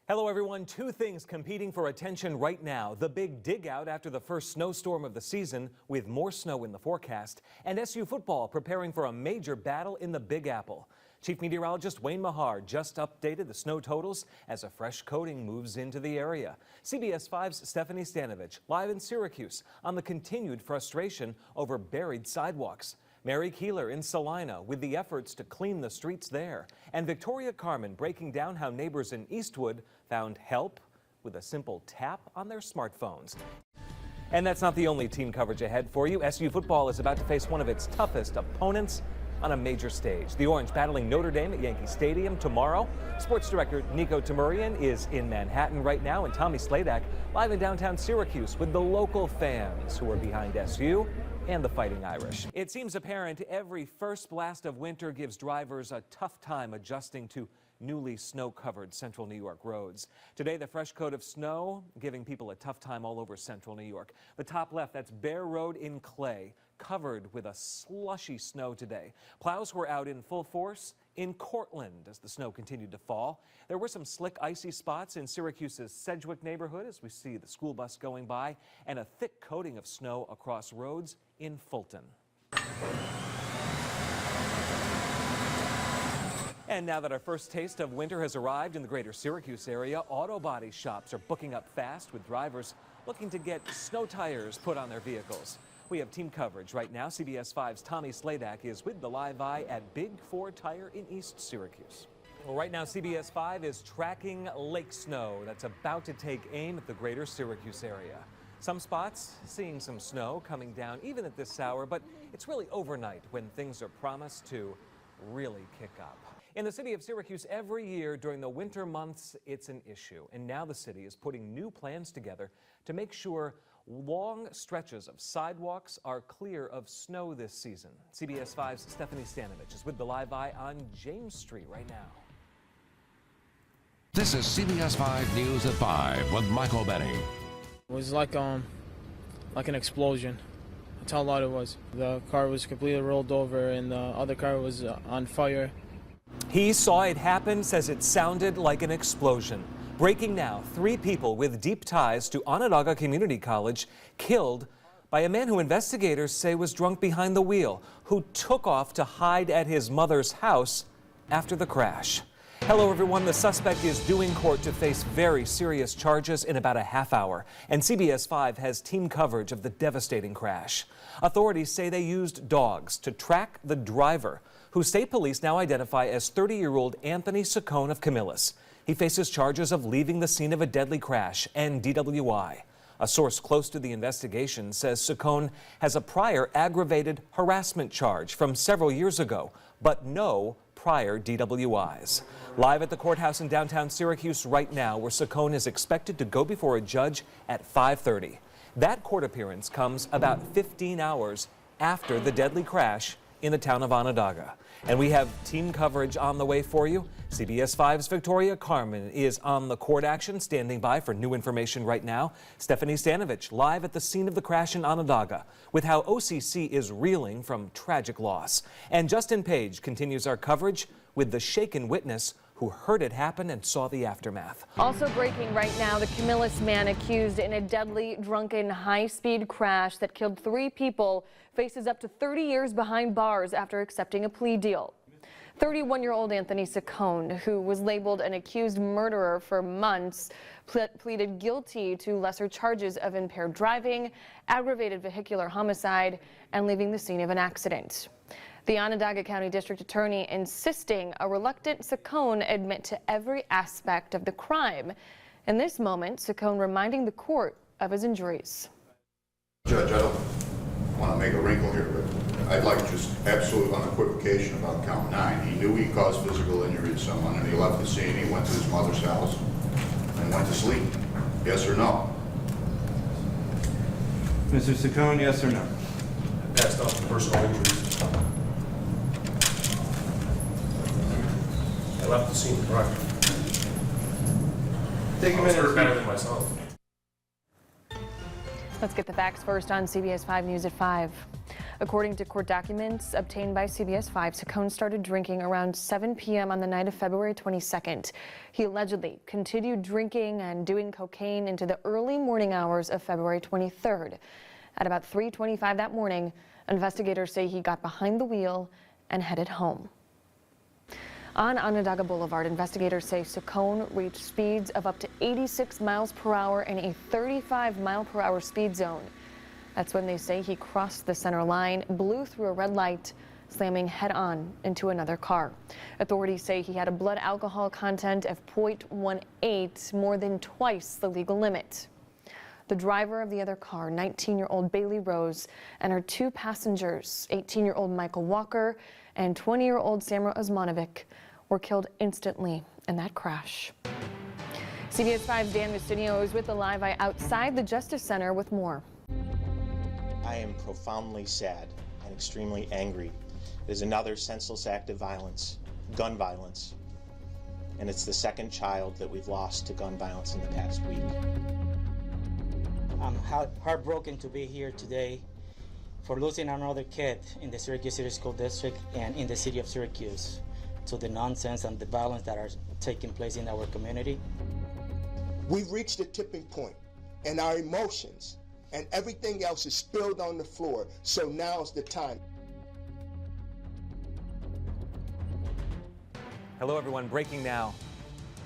Hello everyone. Two things competing for attention right now. The big dig out after the first snowstorm of the season with more snow in the forecast, and SU football preparing for a major battle in the Big Apple. Chief Meteorologist Wayne Mahar just updated the snow totals as a fresh coating moves into the area. CBS 5's Stephanie Stanovich live in Syracuse on the continued frustration over buried sidewalks. Mary Keeler in Salina with the efforts to clean the streets there. And Victoria Carmen breaking down how neighbors in Eastwood found help with a simple tap on their smartphones. And that's not the only team coverage ahead for you. SU football is about to face one of its toughest opponents on a major stage. The Orange battling Notre Dame at Yankee Stadium tomorrow. Sports director Nico Tamurian is in Manhattan right now, and Tommy Sladak live in downtown Syracuse with the local fans who are behind SU and the Fighting Irish. It seems apparent every first blast of winter gives drivers a tough time adjusting to newly snow-covered central New York roads. Today, the fresh coat of snow giving people a tough time all over central New York. The top left, that's Bear Road in Clay, covered with a slushy snow today. Plows were out in full force in Cortland as the snow continued to fall. There were some slick, icy spots in Syracuse's Sedgwick neighborhood as we see the school bus going by, and a thick coating of snow across roads in Fulton. And now that our first taste of winter has arrived in the greater Syracuse area, auto body shops are booking up fast with drivers looking to get snow tires put on their vehicles. We have team coverage right now. CBS 5's Tommy Sladak is with the live eye at Big 4 Tire in East Syracuse. Well, right now, CBS 5 is tracking lake snow that's about to take aim at the greater Syracuse area. Some spots seeing some snow coming down even at this hour, but it's really overnight when things are promised to really kick up. In the city of Syracuse, every year during the winter months, it's an issue. And now the city is putting new plans together to make sure long stretches of sidewalks are clear of snow this season. CBS 5's Stephanie Stanovich is with the live eye on James Street right now. This is CBS 5 News at 5 with Michael Benny. It was like an explosion. That's how loud it was. The car was completely rolled over and the other car was on fire. He saw it happen, says it sounded like an explosion. Breaking now, 3 people with deep ties to Onondaga Community College killed by a man who investigators say was drunk behind the wheel, who took off to hide at his mother's house after the crash. Hello everyone, the suspect is due in court to face very serious charges in about a half hour, and CBS 5 has team coverage of the devastating crash. Authorities say they used dogs to track the driver, who state police now identify as 30-year-old Anthony Saccone of Camillus. He faces charges of leaving the scene of a deadly crash and DWI. A source close to the investigation says Saccone has a prior aggravated harassment charge from several years ago, but no prior DWIs. Live at the courthouse in downtown Syracuse right now, where Saccone is expected to go before a judge at 5:30. That court appearance comes about 15 hours after the deadly crash in the town of Onondaga. And we have team coverage on the way for you. CBS 5's Victoria Carmen is on the court action, standing by for new information right now. Stephanie Stanovich live at the scene of the crash in Onondaga with how OCC is reeling from tragic loss. And Justin Page continues our coverage with the shaken witness who heard it happen and saw the aftermath. Also breaking right now, the Camillus man accused in a deadly drunken high-speed crash that killed 3 people faces up to 30 years behind bars after accepting a plea deal. 31-year-old Anthony Saccone, who was labeled an accused murderer for months, pleaded guilty to lesser charges of impaired driving, aggravated vehicular homicide, and leaving the scene of an accident. The Onondaga County District Attorney insisting a reluctant Saccone admit to every aspect of the crime. In this moment, Saccone reminding the court of his injuries. Judge, I don't want to make a wrinkle here, but I'd like just absolute unequivocation about count 9. He knew he caused physical injury to someone, and he left the scene. He went to his mother's house and went to sleep. Yes or no? Mr. Saccone, yes or no? That's not personal injuries. I left the scene, correct. Take a minute. Better than myself. Let's get the facts first on CBS 5 News at 5. According to court documents obtained by CBS 5, Saccone started drinking around 7 p.m. on the night of February 22nd. He allegedly continued drinking and doing cocaine into the early morning hours of February 23rd. At about 3:25 that morning, investigators say he got behind the wheel and headed home. On Onondaga Boulevard, investigators say Saccone reached speeds of up to 86 miles per hour in a 35 mile per hour speed zone. That's when they say he crossed the center line, blew through a red light, slamming head on into another car. Authorities say he had a blood alcohol content of 0.18, more than twice the legal limit. The driver of the other car, 19-year-old Bailey Rose, and her two passengers, 18-year-old Michael Walker and 20-year-old Samra Osmanovic, were killed instantly in that crash. CBS 5's Dan Mestinio is with the Live Eye outside the Justice Center with more. I am profoundly sad and extremely angry. It is another senseless act of violence, gun violence, and it's the second child that we've lost to gun violence in the past week. I'm heartbroken to be here today for losing another kid in the Syracuse City School District and in the city of Syracuse to the nonsense and the violence that are taking place in our community. We've reached a tipping point, and our emotions and everything else is spilled on the floor, so now's the time. Hello everyone, breaking now.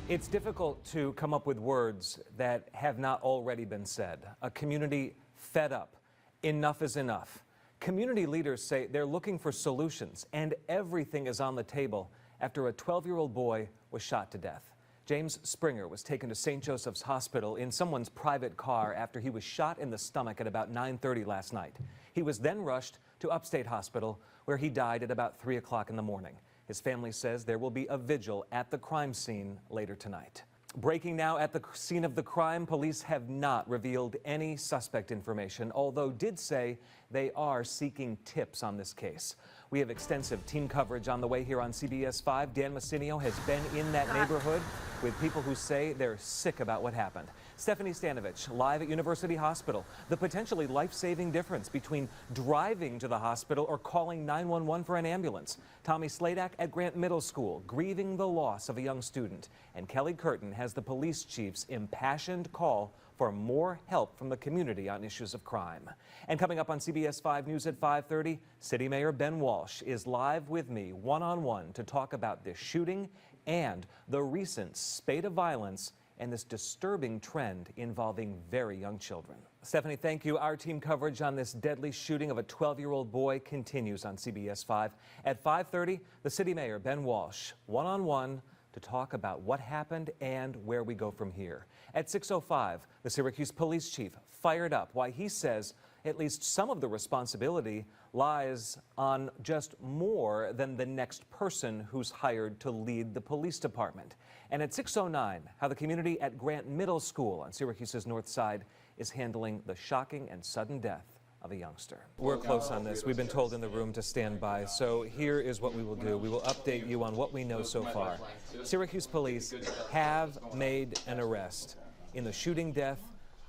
It's difficult to come up with words that have not already been said. A community fed up. Enough is enough. Community leaders say they're looking for solutions, and everything is on the table after a 12-year-old boy was shot to death. James Springer was taken to St. Joseph's Hospital in someone's private car after he was shot in the stomach at about 9:30 last night. He was then rushed to Upstate Hospital, where he died at about 3 o'clock in the morning. His family says there will be a vigil at the crime scene later tonight. Breaking now at the scene of the crime, police have not revealed any suspect information, although did say they are seeking tips on this case. We have extensive team coverage on the way here on CBS 5. Dan Mestinio has been in that neighborhood with people who say they're sick about what happened. Stephanie Stanovich, live at University Hospital. The potentially life-saving difference between driving to the hospital or calling 911 for an ambulance. Tommy Sladak at Grant Middle School, grieving the loss of a young student. And Kelly Curtin has the police chief's impassioned call for more help from the community on issues of crime. And coming up on CBS 5 News at 5:30, City Mayor Ben Walsh is live with me one-on-one to talk about this shooting and the recent spate of violence and this disturbing trend involving very young children. Stephanie, thank you. Our team coverage on this deadly shooting of a 12-year-old boy continues on CBS 5. At 5:30, the City Mayor Ben Walsh one-on-one to talk about what happened and where we go from here. At 6:05, the Syracuse police chief fired up why he says at least some of the responsibility lies on just more than the next person who's hired to lead the police department. And at 6:09, how the community at Grant Middle School on Syracuse's north side is handling the shocking and sudden death of a youngster. We're close on this. We've been told in the room to stand by. So here is what we will do. We will update you on what we know so far. Syracuse police have made an arrest in the shooting death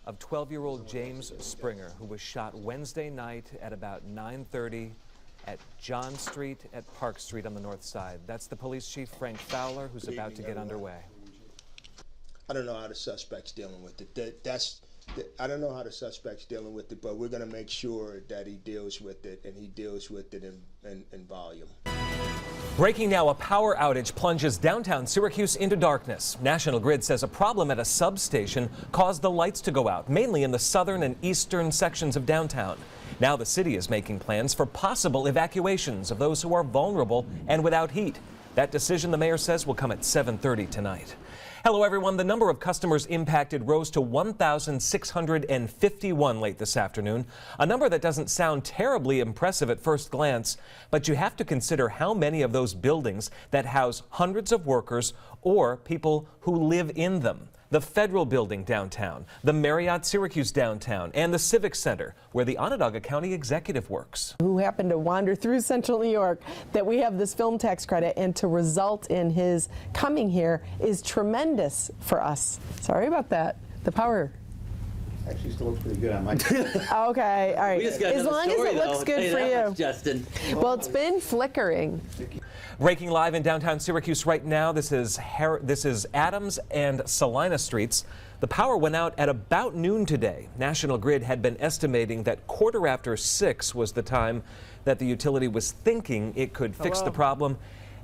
of 12-year-old James Springer, who was shot Wednesday night at about 9:30 at John Street at Park Street on the north side. That's the police chief, Frank Fowler, who's about to get underway. I don't know how the suspect's dealing with it. I don't know how the suspect's dealing with it, but we're going to make sure that he deals with it, and he deals with it in volume. Breaking now, a power outage plunges downtown Syracuse into darkness. National Grid says a problem at a substation caused the lights to go out, mainly in the southern and eastern sections of downtown. Now the city is making plans for possible evacuations of those who are vulnerable and without heat. That decision, the mayor says, will come at 7:30 tonight. Hello, everyone. The number of customers impacted rose to 1,651 late this afternoon, a number that doesn't sound terribly impressive at first glance, but you have to consider how many of those buildings that house hundreds of workers or people who live in them. The Federal Building downtown, the Marriott Syracuse downtown, and the Civic Center, where the Onondaga County Executive works. Who happened to wander through Central New York, that we have this film tax credit, and to result in his coming here is tremendous for us. Sorry about that. The power Actually, still looks pretty good on my. Okay, all right. We just got As another long story, as it looks though. good Hey, for that you. much, Justin. Well, it's been flickering. Breaking live in downtown Syracuse right now. This is Adams and Salina Streets. The power went out at about noon today. National Grid had been estimating that 6:15 was the time that the utility was thinking it could fix the problem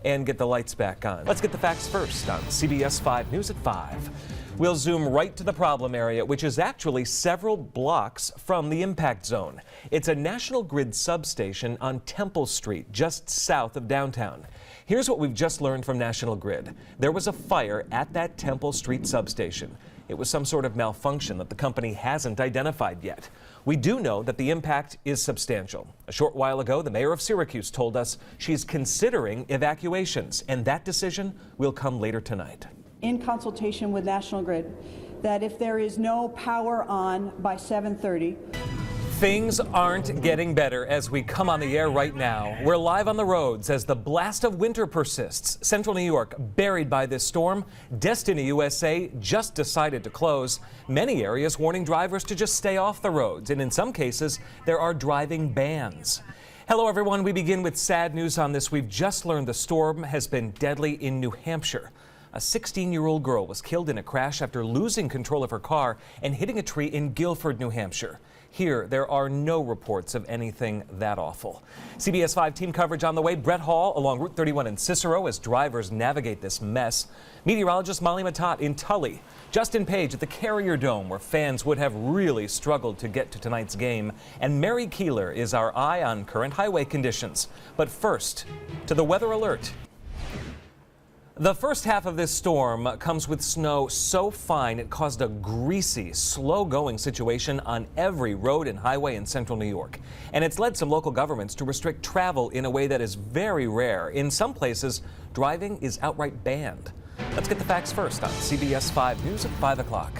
and get the lights back on. Let's get the facts first on CBS 5 News at 5. We'll zoom right to the problem area, which is actually several blocks from the impact zone. It's a National Grid substation on Temple Street, just south of downtown. Here's what we've just learned from National Grid. There was a fire at that Temple Street substation. It was some sort of malfunction that the company hasn't identified yet. We do know that the impact is substantial. A short while ago, the mayor of Syracuse told us she's considering evacuations, and that decision will come later tonight. In consultation with National Grid, that if there is no power on by 7:30. Things aren't getting better as we come on the air right now. We're live on the roads as the blast of winter persists. Central New York buried by this storm. Destiny USA just decided to close. Many areas warning drivers to just stay off the roads, and in some cases, there are driving bans. Hello, everyone. We begin with sad news on this. We've just learned the storm has been deadly in New Hampshire. A 16-year-old girl was killed in a crash after losing control of her car and hitting a tree in Guilford, New Hampshire. Here, there are no reports of anything that awful. CBS 5 team coverage on the way. Brett Hall along Route 31 in Cicero as drivers navigate this mess. Meteorologist Molly Matat in Tully. Justin Page at the Carrier Dome, where fans would have really struggled to get to tonight's game. And Mary Keeler is our eye on current highway conditions. But first, to the weather alert. The first half of this storm comes with snow so fine it caused a greasy, slow-going situation on every road and highway in central New York. And it's led some local governments to restrict travel in a way that is very rare. In some places, driving is outright banned. Let's get the facts first on CBS 5 News at 5 o'clock.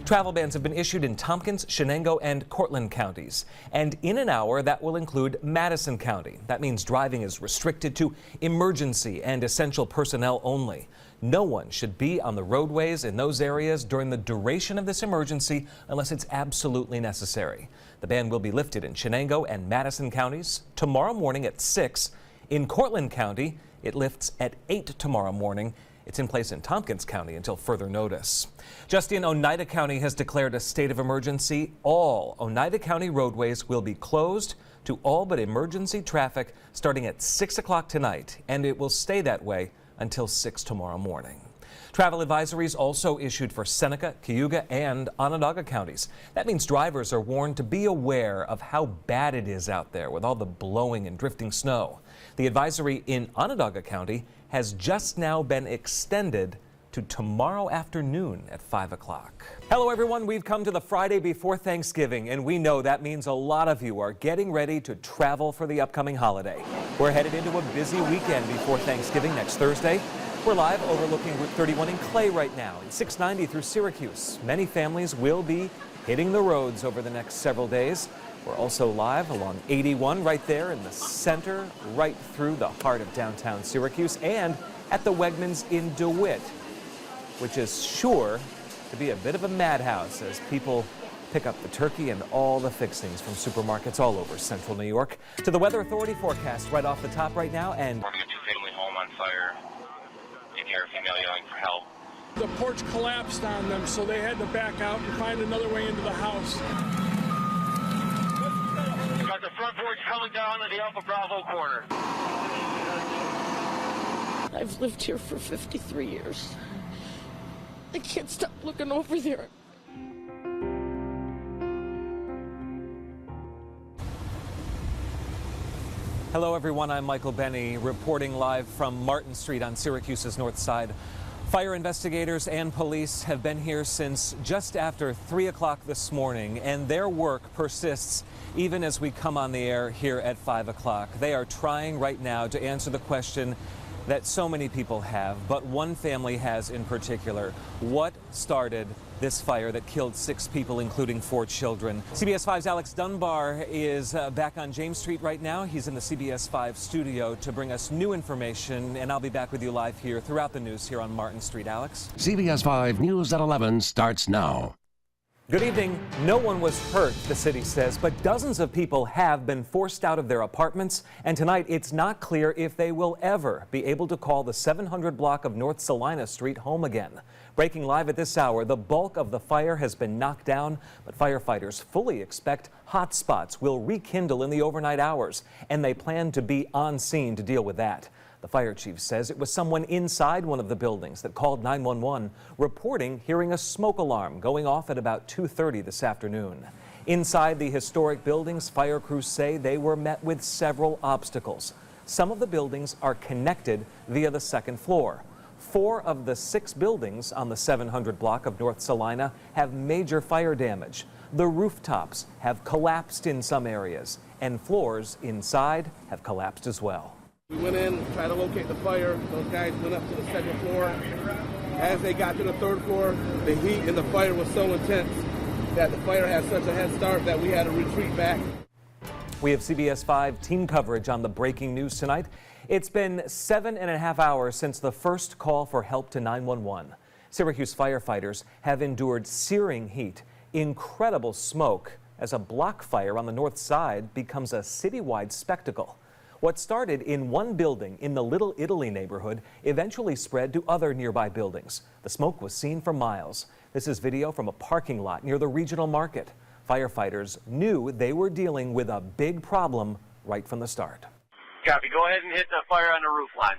Travel bans have been issued in Tompkins, Shenango, and Cortland counties. And in an hour, that will include Madison County. That means driving is restricted to emergency and essential personnel only. No one should be on the roadways in those areas during the duration of this emergency unless it's absolutely necessary. The ban will be lifted in Shenango and Madison counties tomorrow morning at 6. In Cortland County, it lifts at 8 tomorrow morning. It's in place in Tompkins County until further notice. Just in Oneida County has declared a state of emergency. All Oneida County roadways will be closed to all but emergency traffic starting at 6 o'clock tonight, and it will stay that way until 6 tomorrow morning. Travel advisories also issued for Seneca, Cayuga, and Onondaga counties. That means drivers are warned to be aware of how bad it is out there with all the blowing and drifting snow. The advisory in Onondaga County has just now been extended to tomorrow afternoon at 5 o'clock. Hello, everyone. We've come to the Friday before Thanksgiving, and we know that means a lot of you are getting ready to travel for the upcoming holiday. We're headed into a busy weekend before Thanksgiving next Thursday. We're live overlooking Route 31 in Clay right now, and 690 through Syracuse. Many families will be hitting the roads over the next several days. We're also live along 81 right there in the center, right through the heart of downtown Syracuse, and at the Wegmans in DeWitt, which is sure to be a bit of a madhouse as people pick up the turkey and all the fixings from supermarkets all over central New York. To the Weather Authority forecast right off the top right now, and a two-family home on fire. You hear a female yelling for help. The porch collapsed on them, so they had to back out and find another way into the house. Got the front porch coming down to the Alpha Bravo corner. I've lived here for 53 years. I can't stop looking over there. hello, everyone. I'm Michael Benny reporting live from Martin Street on Syracuse's north side. Fire investigators and police have been here since just after 3 o'clock this morning, and their work persists even as we come on the air here at 5 o'clock. They are trying right now to answer the question that so many people have, but one family has in particular. What started this fire that killed 6 people, including 4 children? CBS 5's Alex Dunbar is back on James Street right now. He's in the CBS 5 studio to bring us new information, and I'll be back with you live here throughout the news here on Martin Street. Alex? CBS 5 News at 11 starts now. Good evening. No one was hurt, the city says, but dozens of people have been forced out of their apartments. And tonight, it's not clear if they will ever be able to call the 700 block of North Salina Street home again. Breaking live at this hour, the bulk of the fire has been knocked down, but firefighters fully expect hot spots will rekindle in the overnight hours, and they plan to be on scene to deal with that. The fire chief says it was someone inside one of the buildings that called 911, reporting hearing a smoke alarm going off at about 2:30 this afternoon. Inside the historic buildings, fire crews say they were met with several obstacles. Some of the buildings are connected via the second floor. 4 of the 6 buildings on the 700 block of North Salina have major fire damage. The rooftops have collapsed in some areas, and floors inside have collapsed as well. We went in, tried to locate the fire. Those guys went up to the second floor. As they got to the third floor, the heat and the fire was so intense that the fire had such a head start that we had to retreat back. We have CBS 5 team coverage on the breaking news tonight. It's been 7.5 hours since the first call for help to 911. Syracuse firefighters have endured searing heat, incredible smoke, as a block fire on the north side becomes a citywide spectacle. What started in one building in the Little Italy neighborhood eventually spread to other nearby buildings. The smoke was seen for miles. This is video from a parking lot near the regional market. Firefighters knew they were dealing with a big problem right from the start. Copy. Go ahead and hit the fire on the roof line.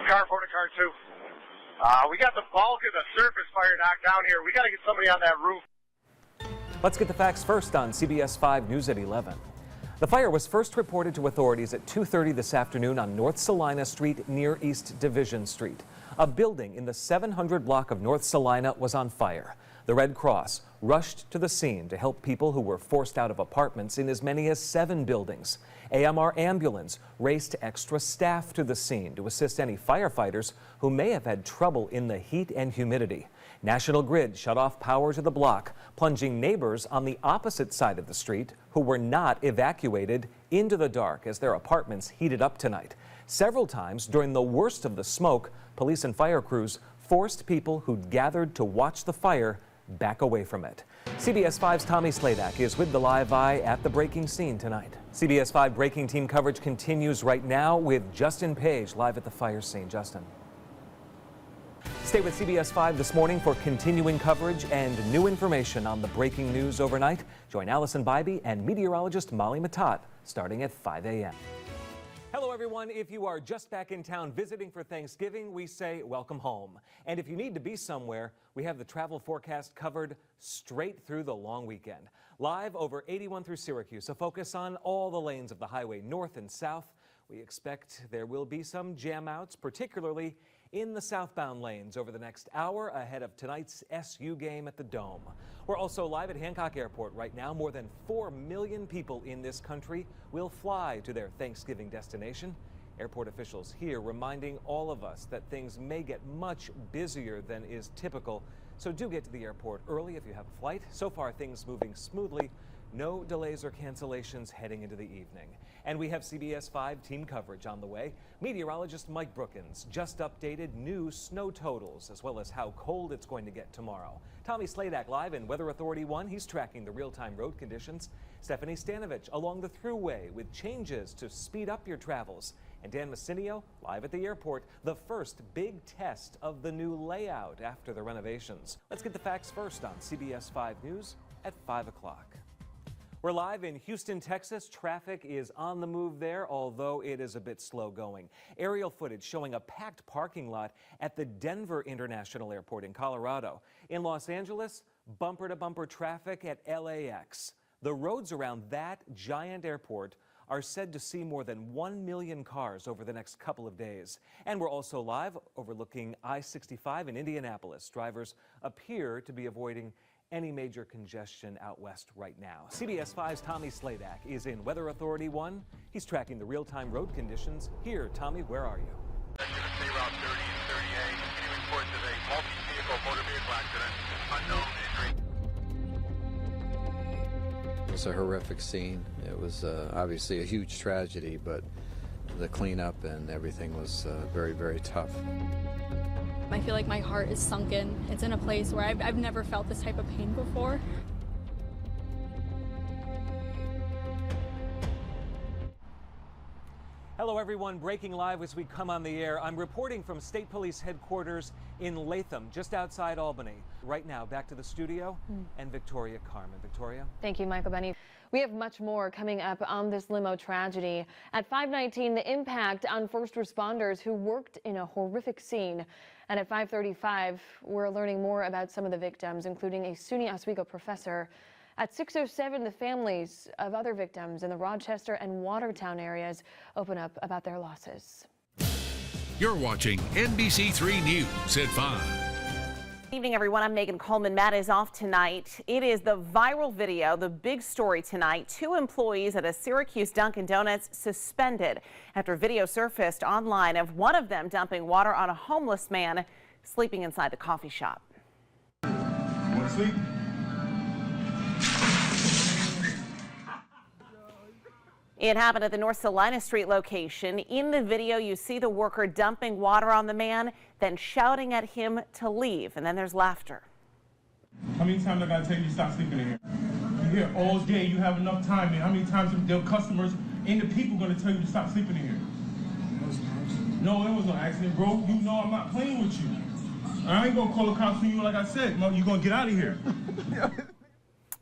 Car 4 to car 2. We got the bulk of the surface fire knocked down here. We got to get somebody on that roof. Let's get the facts first on CBS 5 News at 11. The fire was first reported to authorities at 2:30 this afternoon on North Salina Street near East Division Street. A building in the 700 block of North Salina was on fire. The Red Cross rushed to the scene to help people who were forced out of apartments in as many as 7 buildings. AMR ambulance raced extra staff to the scene to assist any firefighters who may have had trouble in the heat and humidity. National Grid shut off power to the block, plunging neighbors on the opposite side of the street who were not evacuated into the dark as their apartments heated up tonight. Several times during the worst of the smoke, police and fire crews forced people who'd gathered to watch the fire back away from it. CBS 5's Tommy Sladak is with the Live Eye at the breaking scene tonight. CBS 5 breaking team coverage continues right now with Justin Page live at the fire scene. Justin. Stay with CBS 5 this morning for continuing coverage and new information on the breaking news overnight. Join Allison Bybee and meteorologist Molly Matat starting at 5 a.m. Hello, everyone. If you are just back in town visiting for Thanksgiving, we say welcome home. And if you need to be somewhere, we have the travel forecast covered straight through the long weekend. Live over 81 through Syracuse, a focus on all the lanes of the highway north and south. We expect there will be some jam outs, particularly in the southbound lanes over the next hour ahead of tonight's SU game at the Dome. We're also live at Hancock Airport right now. More than 4 million people in this country will fly to their Thanksgiving destination. Airport officials here reminding all of us that things may get much busier than is typical, so do get to the airport early if you have a flight. So far, things moving smoothly. No delays or cancellations heading into the evening. And we have CBS 5 team coverage on the way. Meteorologist Mike Brookins just updated new snow totals as well as how cold it's going to get tomorrow. Tommy Sladak live in Weather Authority 1. He's tracking the real-time road conditions. Stephanie Stanovich along the thruway with changes to speed up your travels. And Dan Messinio live at the airport, the first big test of the new layout after the renovations. Let's get the facts first on CBS 5 News at 5 o'clock. We're live in Houston, Texas. Traffic is on the move there, although it is a bit slow going. Aerial footage showing a packed parking lot at the Denver International Airport in Colorado. In Los Angeles, bumper-to-bumper traffic at LAX. The roads around that giant airport are said to see more than 1 million cars over the next couple of days. And we're also live overlooking I-65 in Indianapolis. Drivers appear to be avoiding any major congestion out west right now. CBS 5's Tommy Sladak is in Weather Authority 1. He's tracking the real-time road conditions. Here, Tommy, where are you? Route 30 and 38. Continuing reports of a multi-vehicle motor vehicle accident. Unknown injury. It was a horrific scene. It was obviously a huge tragedy, but the cleanup and everything was very, very tough. I feel like my heart is sunken. It's in a place where I've never felt this type of pain before. Hello, everyone. Breaking live as we come on the air. I'm reporting from State Police Headquarters in Latham, just outside Albany. Right now, back to the studio and Victoria Carmen. Victoria? Thank you, Michael Benny. We have much more coming up on this limo tragedy. At 5:19, the impact on first responders who worked in a horrific scene. And at 5:35, we're learning more about some of the victims, including a SUNY Oswego professor. At 6:07, the families of other victims in the Rochester and Watertown areas open up about their losses. You're watching NBC3 News at 5. Good evening, everyone. I'm Megan Coleman. Matt is off tonight. It is the viral video, the big story tonight. 2 employees at a Syracuse Dunkin' Donuts suspended after video surfaced online of one of them dumping water on a homeless man sleeping inside the coffee shop. You want to sleep? It happened at the North Salina Street location. In the video, you see the worker dumping water on the man, then shouting at him to leave, and then there's laughter. How many times I gotta tell you to stop sleeping in here? You here all day, you have enough time, and how many times the customers and the people gonna tell you to stop sleeping in here? No, it was no accident, bro. You know I'm not playing with you. I ain't gonna call the cops on you like I said. No, you're gonna get out of here.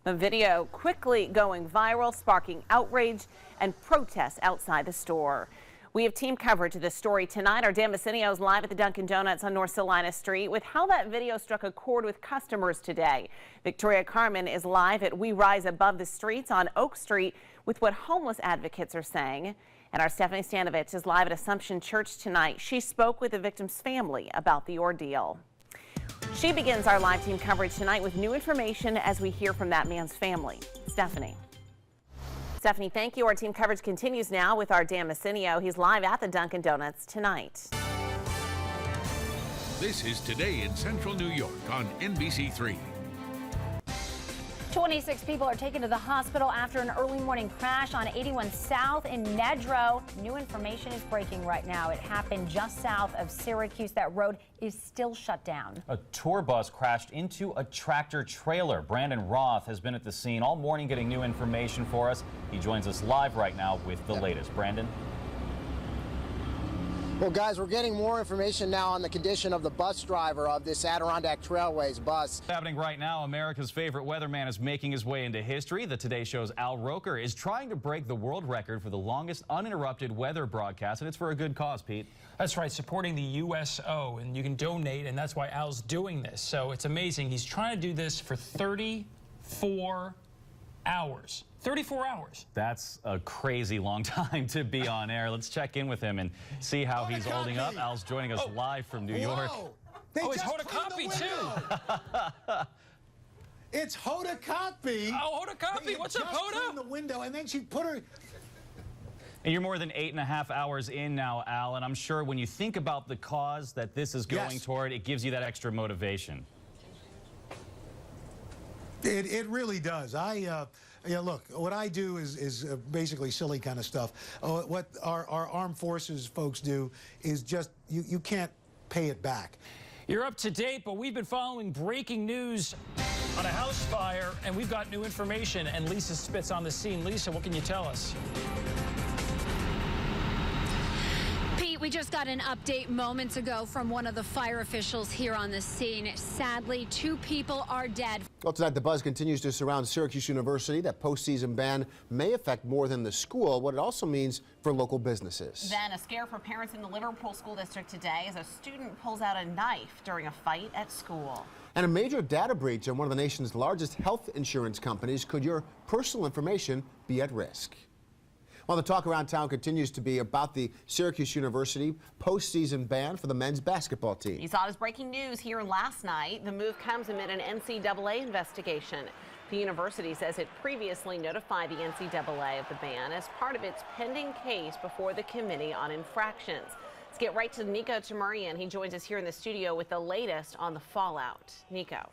The video quickly going viral, sparking outrage and protests outside the store. We have team coverage of this story tonight. Our Dan Messinio is live at the Dunkin' Donuts on North Salina Street with how that video struck a chord with customers today. Victoria Carmen is live at We Rise Above the Streets on Oak Street with what homeless advocates are saying. And our Stephanie Stanovich is live at Assumption Church tonight. She spoke with the victim's family about the ordeal. She begins our live team coverage tonight with new information as we hear from that man's family. Stephanie, thank you. Our team coverage continues now with our Dan Messinio. He's live at the Dunkin' Donuts tonight. This is Today in Central New York on NBC3. 26 people are taken to the hospital after an early morning crash on 81 South in Nedrow. New information is breaking right now. It happened just south of Syracuse. That road is still shut down. A tour bus crashed into a tractor trailer. Brandon Roth has been at the scene all morning getting new information for us. He joins us live right now with the latest. Brandon? Well, guys, we're getting more information now on the condition of the bus driver of this Adirondack Trailways bus. Happening right now, America's favorite weatherman is making his way into history. The Today Show's Al Roker is trying to break the world record for the longest uninterrupted weather broadcast, and it's for a good cause, Pete. That's right, supporting the USO, and you can donate, and that's why Al's doing this. So it's amazing. He's trying to do this for 34 hours. 34 hours. That's a crazy long time to be on air. Let's check in with him and see how he's holding up. Al's joining us live from New York. It's Hoda Kotb, too. It's Hoda Kotb. Oh, Hoda Kotb. What's up, Hoda? In the window, and then she put her... And you're more than 8.5 hours in now, Al, and I'm sure when you think about the cause that this is going toward, it gives you that extra motivation. It really does. Yeah, look, what I do is basically silly kind of stuff. What our armed forces folks do is just, you can't pay it back. You're up to date, but we've been following breaking news on a house fire, and we've got new information, and Lisa Spitz on the scene. Lisa, what can you tell us? Pete, we just got an update moments ago from one of the fire officials here on the scene. Sadly, 2 people are dead. Well, tonight the buzz continues to surround Syracuse University. That postseason ban may affect more than the school, what it also means for local businesses. Then a scare for parents in the Liverpool School District today as a student pulls out a knife during a fight at school. And a major data breach in one of the nation's largest health insurance companies. Could your personal information be at risk? Well, the talk around town continues to be about the Syracuse University postseason ban for the men's basketball team. You saw it as breaking news here last night. The move comes amid an NCAA investigation. The university says it previously notified the NCAA of the ban as part of its pending case before the Committee on Infractions. Let's get right to Nico Tamurian. He joins us here in the studio with the latest on the fallout. Nico.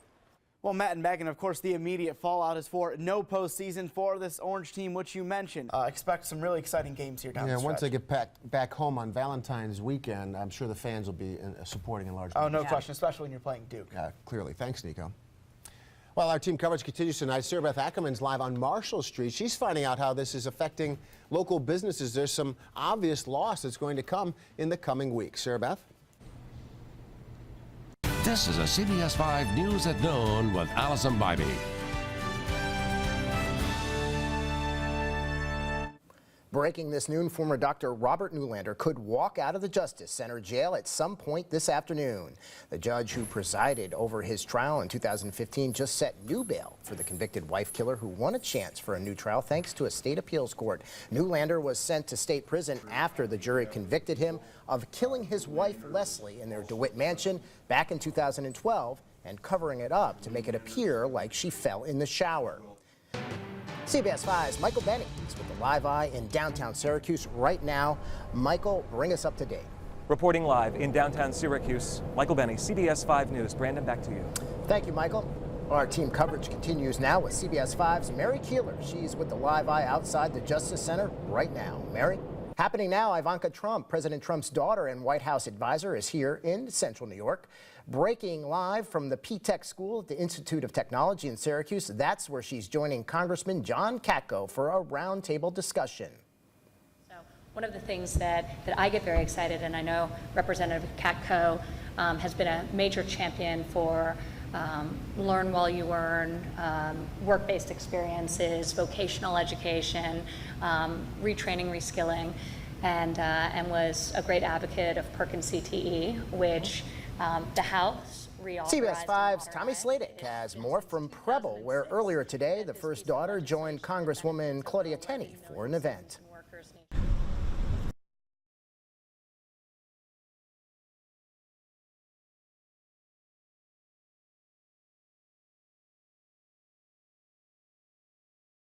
Well, Matt and Megan, of course, the immediate fallout is for no postseason for this Orange team, which you mentioned. Expect some really exciting games here down the stretch. Once they get back home on Valentine's weekend, I'm sure the fans will be supporting in large numbers. numbers. No question, especially when you're playing Duke. Clearly. Thanks, Nico. Well, our team coverage continues tonight. Sarah Beth Ackerman's live on Marshall Street. She's finding out how this is affecting local businesses. There's some obvious loss that's going to come in the coming weeks. Sarah Beth? This is a CBS 5 News at Noon with Allison Bybee. Breaking this noon, former Dr. Robert Newlander could walk out of the Justice Center jail at some point this afternoon. The judge who presided over his trial in 2015 just set new bail for the convicted wife killer who won a chance for a new trial thanks to a state appeals court. Newlander was sent to state prison after the jury convicted him of killing his wife Leslie in their DeWitt mansion back in 2012 and covering it up to make it appear like she fell in the shower. CBS 5's Michael Benny is with the Live Eye in downtown Syracuse right now. Michael, bring us up to date. Reporting live in downtown Syracuse, Michael Benny, CBS 5 News. Brandon, back to you. Thank you, Michael. Our team coverage continues now with CBS 5's Mary Keeler. She's with the Live Eye outside the Justice Center right now. Mary? Happening now, Ivanka Trump, President Trump's daughter and White House advisor, is here in central New York. Breaking live from the P-Tech School at the Institute of Technology in Syracuse. That's where she's joining Congressman John Katko for a roundtable discussion. So one of the things that I get very excited, and I know Representative Katko has been a major champion for learn while you earn, work-based experiences, vocational education, retraining, reskilling, and was a great advocate of Perkins CTE, which the House reauthorized. CBS 5's Tommy Sladek has more from Preble, where earlier today the first daughter joined Congresswoman Claudia Tenney for an event.